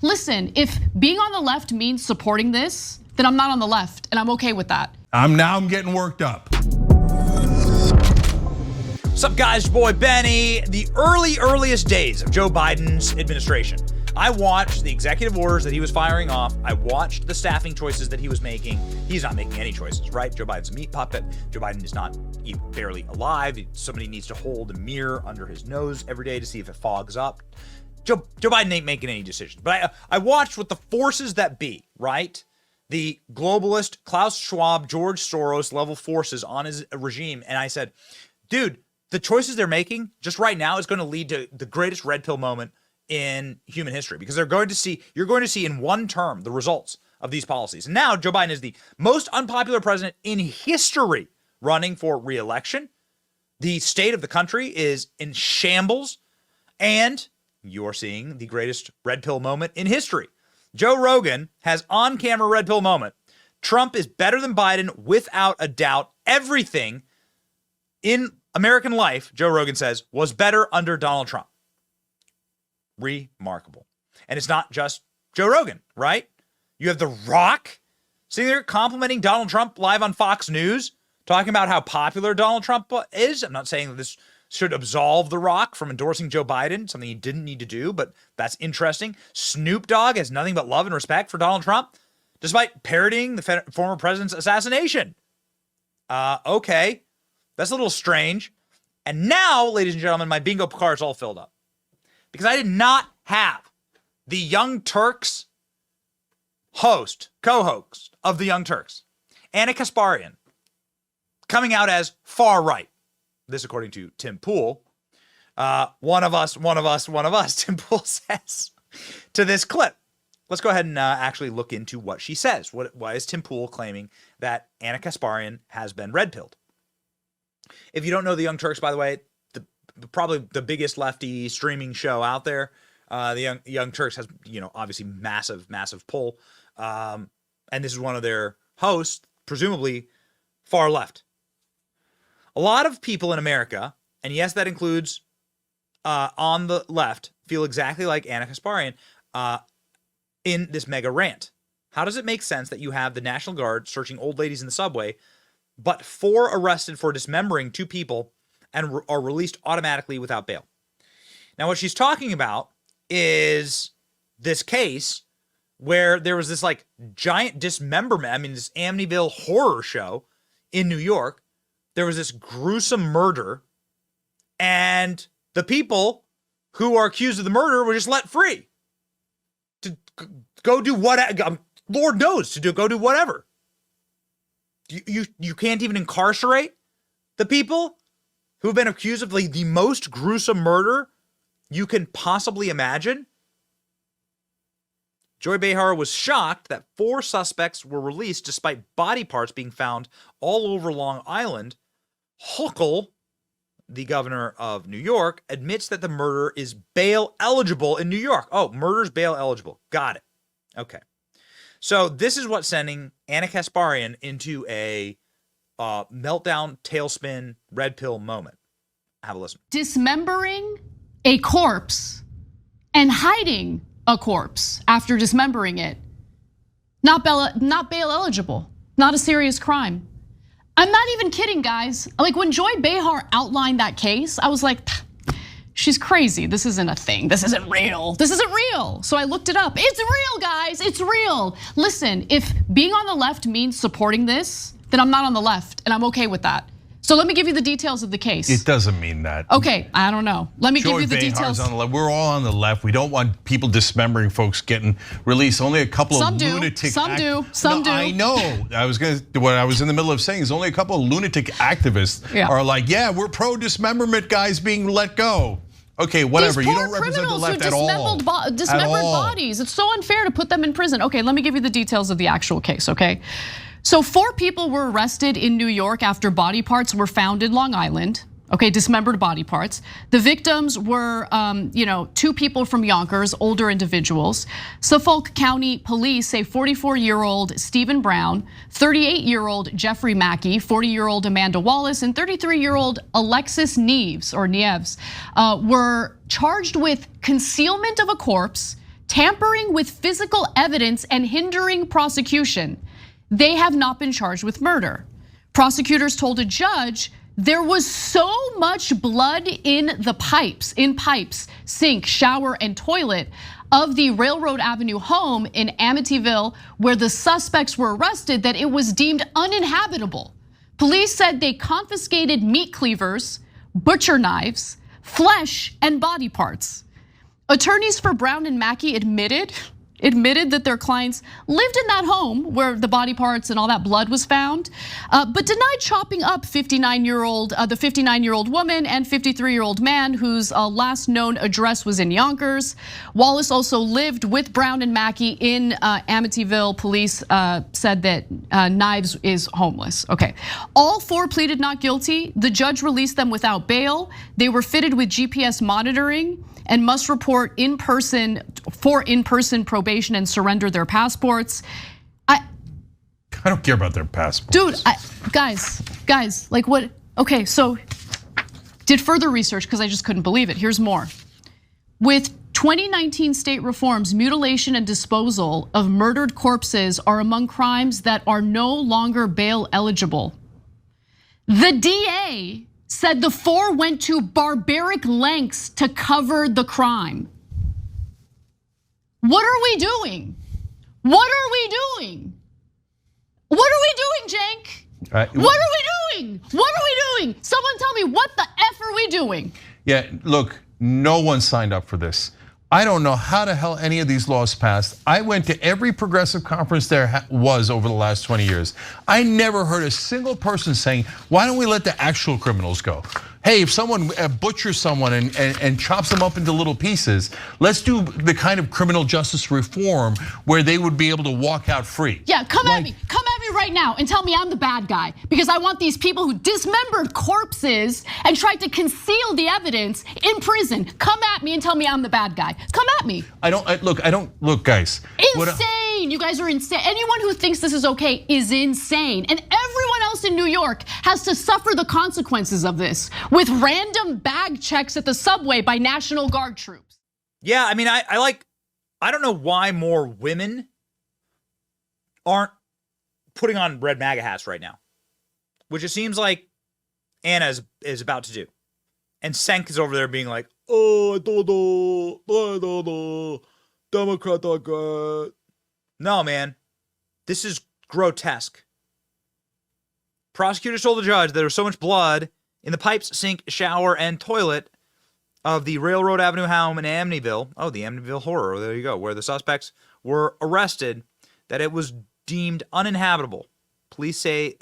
Listen, if being on the left means supporting this, then I'm not on the left, and I'm okay with that. I'm getting worked up. What's up, guys? Your boy Benny. The earliest days of Joe Biden's administration, I watched the executive orders that he was firing off. I watched the staffing choices that he was making. He's not making any choices, right? Joe Biden's a meat puppet. Joe Biden is not even barely alive. Somebody needs to hold a mirror under his nose every day to see if it fogs up. Joe Biden ain't making any decisions. But I watched what the forces that be, right? The globalist, Klaus Schwab, George Soros level forces on his regime. And I said, dude, the choices they're making just right now is going to lead to the greatest red pill moment in human history, because you're going to see in one term the results of these policies. And now Joe Biden is the most unpopular president in history running for re-election. The state of the country is in shambles, and you're seeing the greatest red pill moment in history. Joe Rogan has on-camera red pill moment. Trump is better than Biden without a doubt. Everything in American life, Joe Rogan says, was better under Donald Trump. Remarkable. And it's not just Joe Rogan, right? You have The Rock sitting there complimenting Donald Trump live on Fox News, talking about how popular Donald Trump is. I'm not saying that this should absolve The Rock from endorsing Joe Biden, something he didn't need to do, but that's interesting. Snoop Dogg has nothing but love and respect for Donald Trump, despite parodying the former president's assassination. Okay, that's a little strange. And now, ladies and gentlemen, my bingo card's all filled up, because I did not have the Young Turks co-host of the Young Turks, Anna Kasparian, coming out as far right. This according to Tim Pool. One of us, Tim Pool says to this clip. Let's go ahead and actually look into what she says. Why is Tim Pool claiming that Anna Kasparian has been red-pilled? If you don't know the Young Turks, by the way, probably the biggest lefty streaming show out there. The Young Turks has, obviously massive pull. And this is one of their hosts, presumably far left. A lot of people in America, and yes, that includes on the left, feel exactly like Anna Kasparian in this mega rant. How does it make sense that you have the National Guard searching old ladies in the subway, but 4 arrested for dismembering 2 people and are released automatically without bail? Now, what she's talking about is this case where there was this like giant dismemberment. This Amityville horror show in New York. There was this gruesome murder, and the people who are accused of the murder were just let free to go do what? Lord knows, to go do whatever. You can't even incarcerate the people who've been accused of like the most gruesome murder you can possibly imagine. Joy Behar was shocked that 4 suspects were released despite body parts being found all over Long Island. Hochul, the governor of New York, admits that the murder is bail eligible in New York. Oh, murder's bail eligible. Got it. Okay. So this is what's sending Anna Kasparian into a meltdown, tailspin, red pill moment. Have a listen. Dismembering a corpse and hiding a corpse after dismembering it, not bail eligible, not a serious crime. I'm not even kidding, guys. Like when Joy Behar outlined that case, I was like, she's crazy. This isn't a thing. This isn't real. This isn't real. So I looked it up. It's real, guys. It's real. Listen, if being on the left means supporting this, then I'm not on the left, and I'm okay with that. So let me give you the details of the case. It doesn't mean that. Okay, I don't know. Let me give you the details. On the left. We're all on the left. We don't want people dismembering folks getting released. Only a couple of lunatic. Some do. I know. What I was in the middle of saying is only a couple of lunatic activists are like, yeah, we're pro dismemberment guys being let go. Okay, whatever. You don't represent the left at all. Dismembered bodies. It's so unfair to put them in prison. Okay, let me give you the details of the actual case, okay? So 4 people were arrested in New York after body parts were found in Long Island. Okay, dismembered body parts. The victims were, 2 people from Yonkers, older individuals. Suffolk County Police say 44-year-old Stephen Brown, 38-year-old Jeffrey Mackey, 40-year-old Amanda Wallace, and 33-year-old Alexis Nieves were charged with concealment of a corpse, tampering with physical evidence and hindering prosecution. They have not been charged with murder. Prosecutors told a judge there was so much blood in the pipes, sink, shower, and toilet of the Railroad Avenue home in Amityville where the suspects were arrested that it was deemed uninhabitable. Police said they confiscated meat cleavers, butcher knives, flesh, and body parts. Attorneys for Brown and Mackey admitted that their clients lived in that home where the body parts and all that blood was found, but denied chopping up the 59-year-old woman and 53-year-old man whose last known address was in Yonkers. Wallace also lived with Brown and Mackey in Amityville. Police said that Knives is homeless. Okay, all four pleaded not guilty. The judge released them without bail. They were fitted with GPS monitoring and must report in-person probation and surrender their passports. I don't care about their passports. Dude, guys, like what? Okay, so did further research because I just couldn't believe it. Here's more. With 2019 state reforms, mutilation and disposal of murdered corpses are among crimes that are no longer bail eligible. The DA said the four went to barbaric lengths to cover the crime. What are we doing? What are we doing? What are we doing, Cenk? What are we doing? What are we doing? Someone tell me, what the F are we doing? Yeah, look, no one signed up for this. I don't know how the hell any of these laws passed. I went to every progressive conference there was over the last 20 years. I never heard a single person saying, why don't we let the actual criminals go? Hey, if someone butchers someone and chops them up into little pieces, let's do the kind of criminal justice reform where they would be able to walk out free. Yeah, come at me right now and tell me I'm the bad guy because I want these people who dismembered corpses and tried to conceal the evidence in prison. Come at me and tell me I'm the bad guy. Come at me. I don't look, guys. Insane, you guys are insane. Anyone who thinks this is okay is insane. And everyone else in New York has to suffer the consequences of this with random bag checks at the subway by National Guard troops. Yeah, I mean, I don't know why more women aren't putting on red MAGA hats right now, which it seems like Anna is about to do. And Cenk is over there being like, oh, I don't know, Democrat are good. No, man, this is grotesque. Prosecutors told the judge there was so much blood in the pipes, sink, shower, and toilet of the Railroad Avenue home in Amityville. Oh, the Amityville horror, there you go, where the suspects were arrested, that it was deemed uninhabitable. Police say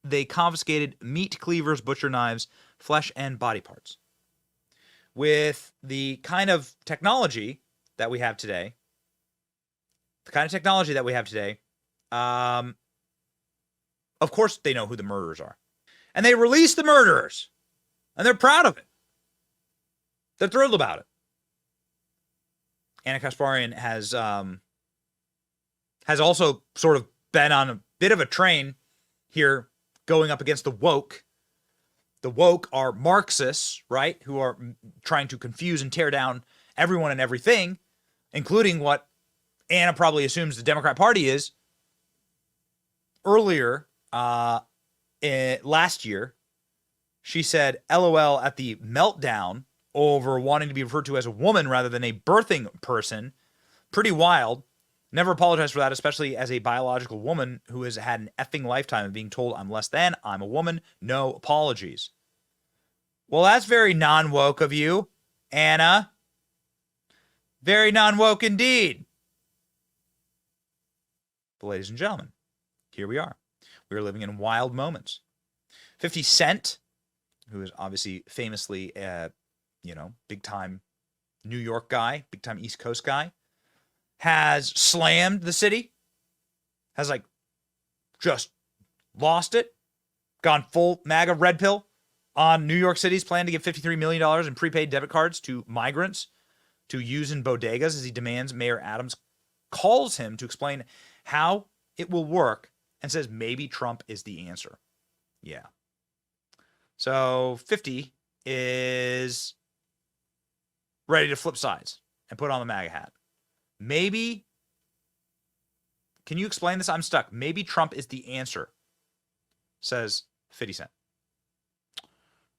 they confiscated meat cleavers, butcher knives, flesh, and body parts. With the kind of technology that we have today, of course they know who the murderers are. And they released the murderers. And they're proud of it. They're thrilled about it. Anna Kasparian has also sort of been on a bit of a train here going up against the woke. The woke are Marxists, right? Who are trying to confuse and tear down everyone and everything, including what Anna probably assumes the Democrat Party is. Earlier, last year, she said, LOL at the meltdown over wanting to be referred to as a woman rather than a birthing person. Pretty wild. Never apologized for that, especially as a biological woman who has had an effing lifetime of being told I'm less than, I'm a woman, no apologies. Well, that's very non-woke of you, Anna. Very non-woke indeed. But ladies and gentlemen, here we are. We are living in wild moments. 50 Cent, who is obviously famously, big-time New York guy, big-time East Coast guy, has slammed the city, has just lost it, gone full MAGA red pill on New York City's plan to give $53 million in prepaid debit cards to migrants to use in bodegas as he demands Mayor Adams calls him to explain how it will work and says maybe Trump is the answer. Yeah. So 50 is ready to flip sides. and put on the MAGA hat. Maybe, can you explain this? I'm stuck. Maybe Trump is the answer, says 50 Cent.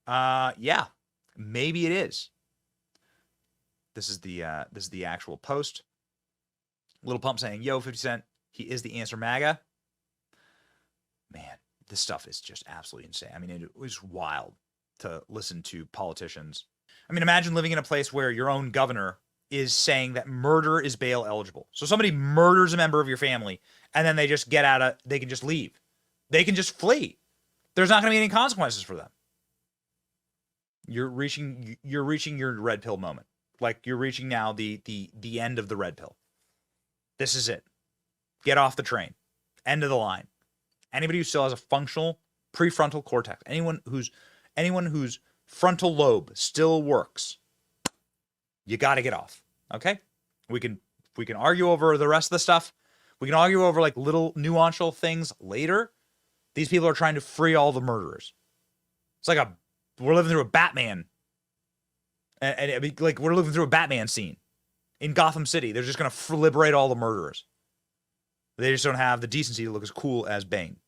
Yeah, maybe it is. This is the actual post. Little Pump saying, yo, 50 Cent, he is the answer, MAGA. Man, this stuff is just absolutely insane. I mean, it was wild to listen to politicians. I mean, imagine living in a place where your own governor is saying that murder is bail eligible. So somebody murders a member of your family and then they just they can just leave. They can just flee. There's not going to be any consequences for them. You're reaching your red pill moment. Like you're reaching now the end of the red pill. This is it. Get off the train. End of the line. Anybody who still has a functional prefrontal cortex, anyone whose frontal lobe still works, you got to get off. Okay? We can argue over the rest of the stuff. We can argue over like little nuancial things later. These people are trying to free all the murderers. It's like we're living through a Batman. And it'd be like we're living through a Batman scene in Gotham City. They're just going to liberate all the murderers. They just don't have the decency to look as cool as Bane.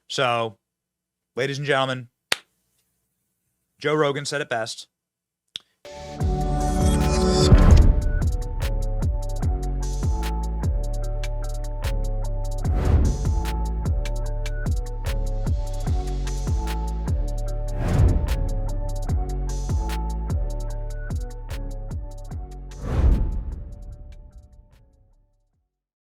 So, ladies and gentlemen, Joe Rogan said it best.